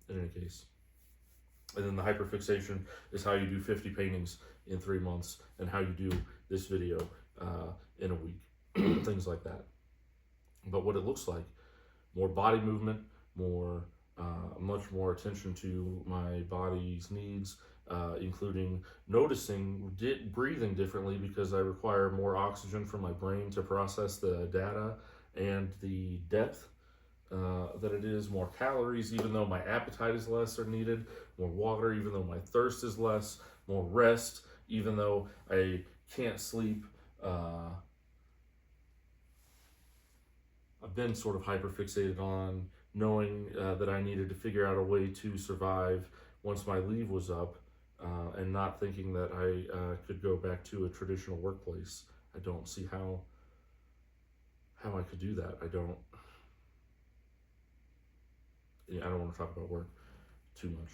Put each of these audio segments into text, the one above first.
in any case. And then the hyperfixation is how you do 50 paintings in 3 months, and how you do this video in a week, things like that. But what it looks like, more body movement, much more attention to my body's needs, including noticing breathing differently because I require more oxygen from my brain to process the data, and the depth that it is, more calories even though my appetite is less are needed, more water even though my thirst is less, more rest even though I can't sleep. I've been sort of hyperfixated on knowing that I needed to figure out a way to survive once my leave was up, and not thinking that I could go back to a traditional workplace. I don't see how I could do that. I don't want to talk about work too much.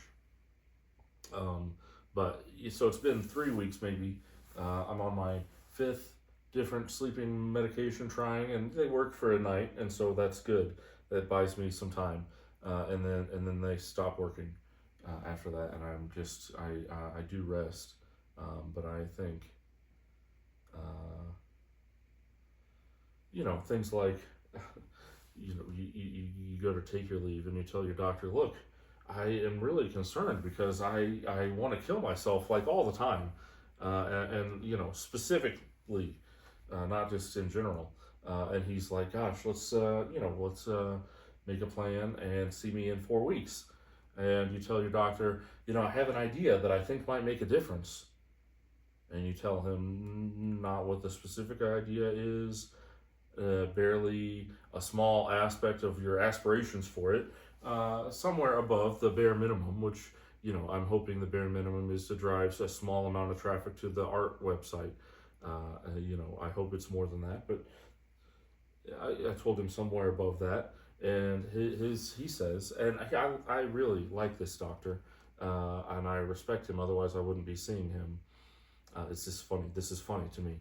But so it's been 3 weeks maybe. I'm on my 5th different sleeping medication trying, and they work for a night, and so that's good. That buys me some time, and then they stop working after that, and I'm just I do rest, but I think things like you go to take your leave and you tell your doctor, look, I am really concerned because I want to kill myself like all the time, and specifically, not just in general. And he's like, gosh, let's make a plan and see me in 4 weeks. And you tell your doctor, I have an idea that I think might make a difference. And you tell him not what the specific idea is, barely a small aspect of your aspirations for it, somewhere above the bare minimum, which, I'm hoping the bare minimum is to drive a small amount of traffic to the art website. I hope it's more than that, but I told him somewhere above that, and he says, and I really like this doctor, and I respect him. Otherwise, I wouldn't be seeing him. It's just funny. This is funny to me.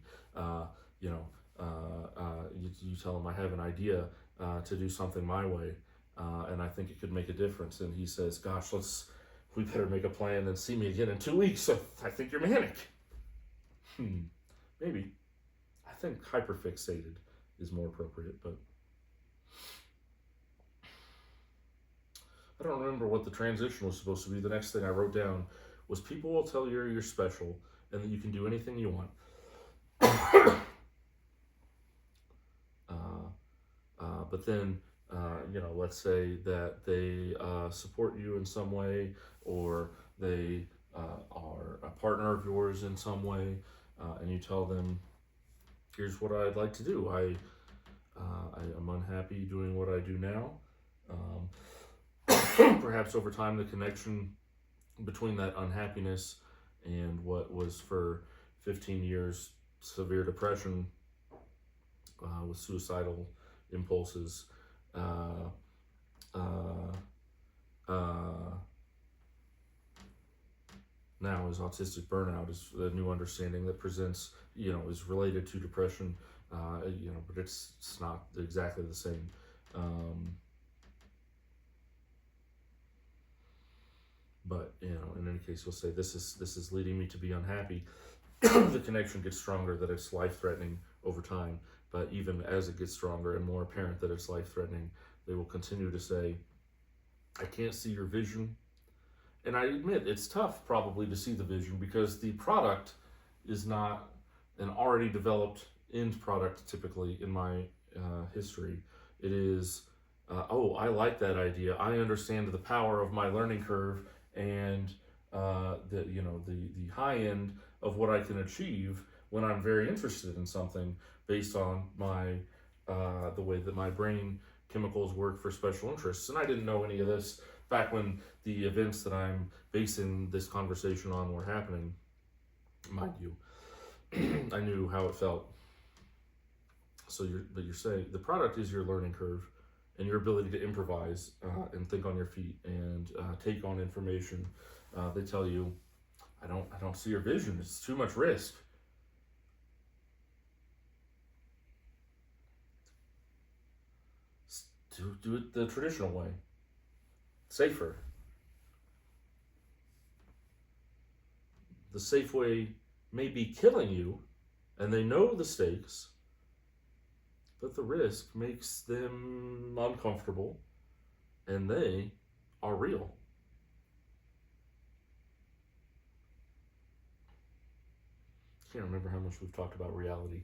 You tell him I have an idea to do something my way, and I think it could make a difference. And he says, "Gosh, we better make a plan and see me again in 2 weeks. I think you're manic." Maybe. I think hyperfixated is more appropriate, but I don't remember what the transition was supposed to be. The next thing I wrote down was, people will tell you you're special and that you can do anything you want. But then, let's say that they support you in some way, or they are a partner of yours in some way, and you tell them, here's what I'd like to do. I am unhappy doing what I do now. Perhaps over time, the connection between that unhappiness and what was for 15 years severe depression with suicidal impulses, now is autistic burnout, is a new understanding that presents, is related to depression, but it's not exactly the same. But in any case, you'll say this is leading me to be unhappy. The connection gets stronger that it's life-threatening over time. But even as it gets stronger and more apparent that it's life-threatening, they will continue to say, I can't see your vision. And I admit it's tough probably to see the vision, because the product is not an already developed end product typically in my history. It is, I like that idea. I understand the power of my learning curve and the high end of what I can achieve when I'm very interested in something, based on my the way that my brain chemicals work for special interests. And I didn't know any of this back when the events that I'm basing this conversation on were happening, mind you. I knew how it felt. So you're saying the product is your learning curve and your ability to improvise and think on your feet and take on information. They tell you, I don't see your vision. It's too much risk. Do it the traditional way, safer. the safe way may be killing you, and they know the stakes, but the risk makes them uncomfortable, and they are real. Can't remember how much we've talked about reality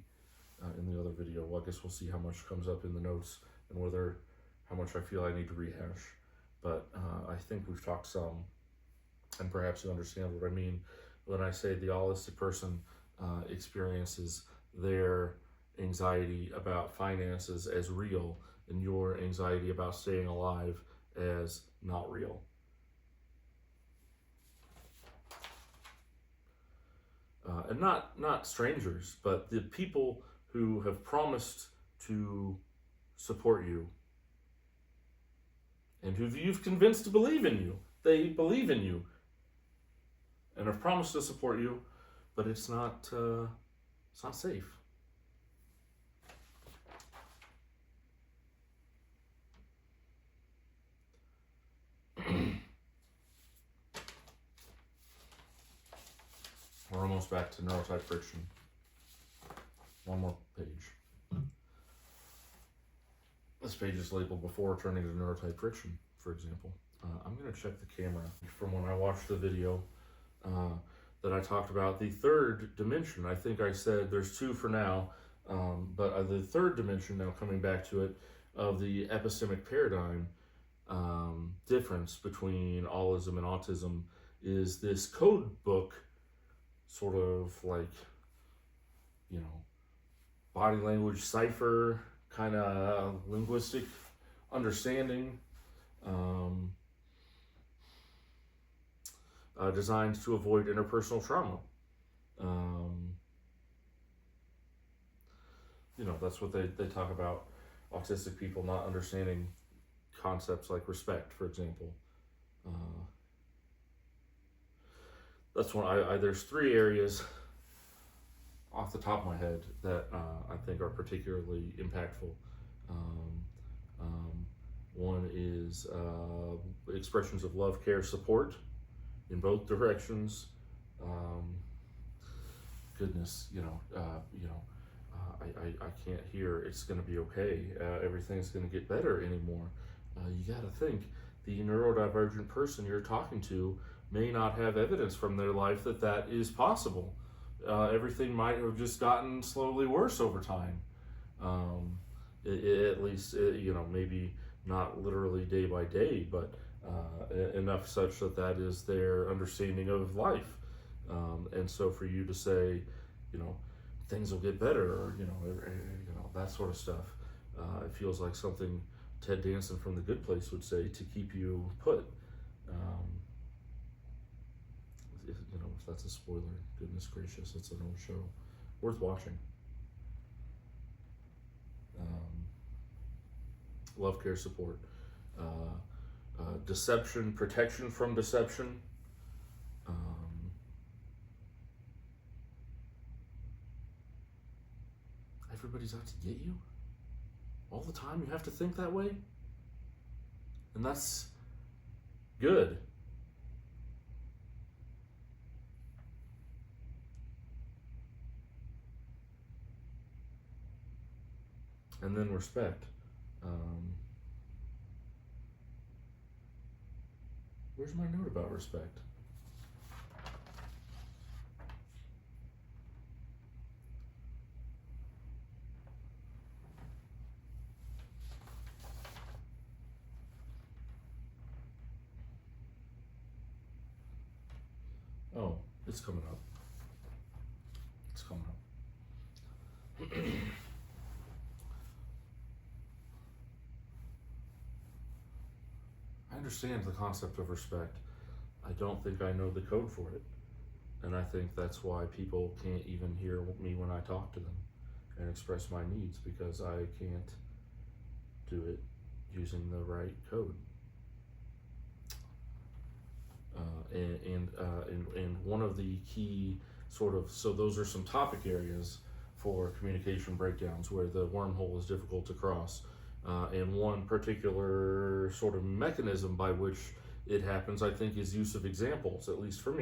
in the other video. Well, I guess we'll see how much comes up in the notes and how much I feel I need to rehash. But I think we've talked some, and perhaps you understand what I mean when I say the autistic person experiences their anxiety about finances as real, and your anxiety about staying alive as not real. And not strangers, but the people who have promised to support you and who you've convinced to believe in you. They believe in you and have promised to support you, but it's not safe. We're almost back to neurotype friction. One more page. This page is labeled before turning to neurotype friction, for example. I'm going to check the camera from when I watched the video that I talked about. The third dimension, I think I said there's two for now, but the third dimension, now coming back to it, of the epistemic paradigm difference between allism and autism is this code book, sort of like, body language cipher kind of linguistic understanding, designed to avoid interpersonal trauma. That's what they talk about, autistic people not understanding concepts like respect, for example. That's one. There's three areas off the top of my head that I think are particularly impactful. One is expressions of love, care, support in both directions. Goodness, I can't hear it's going to be okay. Everything's going to get better anymore. You got to think the neurodivergent person you're talking to may not have evidence from their life that is possible. Everything might have just gotten slowly worse over time. At least, maybe not literally day by day, but enough such that is their understanding of life. And so for you to say, things will get better, or, that sort of stuff, it feels like something Ted Danson from The Good Place would say to keep you put. If that's a spoiler, goodness gracious, it's an old show. Worth watching. Love, care, support. Deception, protection from deception. Everybody's out to get you? All the time you have to think that way? And that's good. And then respect. Where's my note about respect? Oh, it's coming up. It's coming up. I understand the concept of respect. I don't think I know the code for it. And I think that's why people can't even hear me when I talk to them and express my needs, because I can't do it using the right code. And one of the key so those are some topic areas for communication breakdowns where the wormhole is difficult to cross. And one particular sort of mechanism by which it happens, I think, is use of examples, at least for me.